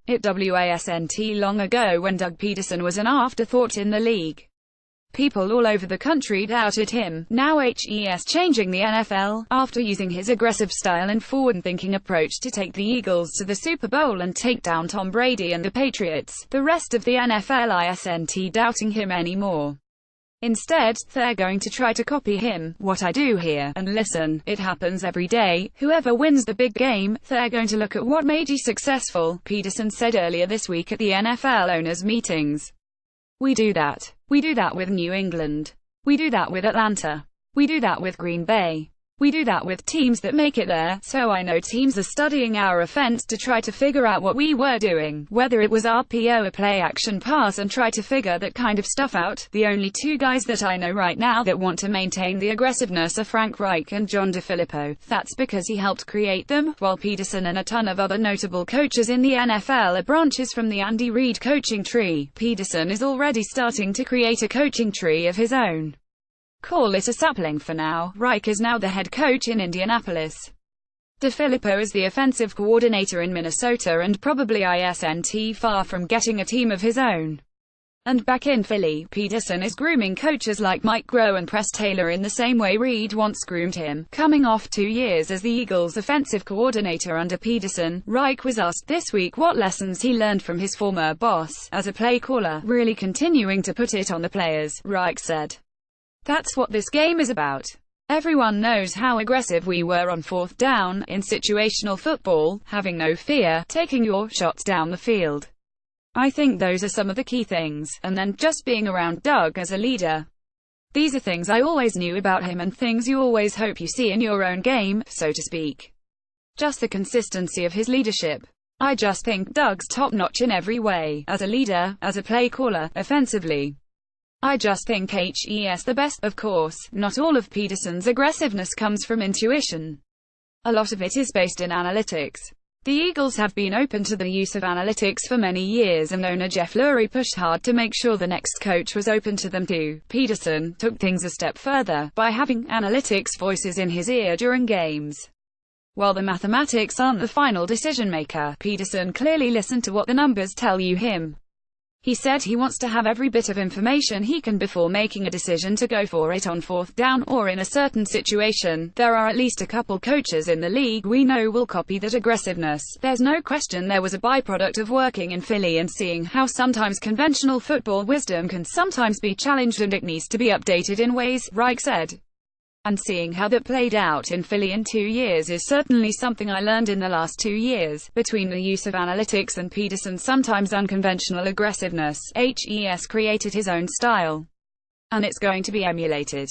It wasn't long ago when Doug Pederson was an afterthought in the league. People all over the country doubted him. Now he's changing the NFL, after using his aggressive style and forward-thinking approach to take the Eagles to the Super Bowl and take down Tom Brady and the Patriots. The rest of the NFL isn't doubting him anymore. Instead, they're going to try to copy him. What I do here, and listen, it happens every day, whoever wins the big game, they're going to look at what made you successful, Pederson said earlier this week at the NFL owners' meetings. We do that. We do that with New England. We do that with Atlanta. We do that with Green Bay. We do that with teams that make it there, so I know teams are studying our offense to try to figure out what we were doing, whether it was RPO or play-action pass, and try to figure that kind of stuff out. The only two guys that I know right now that want to maintain the aggressiveness are Frank Reich and John DeFilippo. That's because he helped create them, while Pederson and a ton of other notable coaches in the NFL are branches from the Andy Reid coaching tree. Pederson is already starting to create a coaching tree of his own. Call it a sapling for now. Reich is now the head coach in Indianapolis. DeFilippo is the offensive coordinator in Minnesota and probably isn't far from getting a team of his own. And back in Philly, Pederson is grooming coaches like Mike Groh and Press Taylor in the same way Reid once groomed him. Coming off 2 years as the Eagles' offensive coordinator under Pederson, Reich was asked this week what lessons he learned from his former boss as a play caller, really continuing to put it on the players. Reich said, "That's what this game is about. Everyone knows how aggressive we were on fourth down, in situational football, having no fear, taking your shots down the field. I think those are some of the key things, and then just being around Doug as a leader. These are things I always knew about him and things you always hope you see in your own game, so to speak. Just the consistency of his leadership. I just think Doug's top-notch in every way, as a leader, as a play caller, offensively. I just think he's the best." Of course, not all of Pederson's aggressiveness comes from intuition. A lot of it is based in analytics. The Eagles have been open to the use of analytics for many years, and owner Jeff Lurie pushed hard to make sure the next coach was open to them too. Pederson took things a step further, by having analytics voices in his ear during games. While the mathematics aren't the final decision maker, Pederson clearly listened to what the numbers tell him. He said he wants to have every bit of information he can before making a decision to go for it on fourth down, or in a certain situation. There are at least a couple coaches in the league we know will copy that aggressiveness. There's no question there was a byproduct of working in Philly and seeing how sometimes conventional football wisdom can sometimes be challenged and it needs to be updated in ways, Reich said. And seeing how that played out in Philly in 2 years is certainly something I learned in the last 2 years. Between the use of analytics and Pederson's sometimes unconventional aggressiveness, he's created his own style. And it's going to be emulated.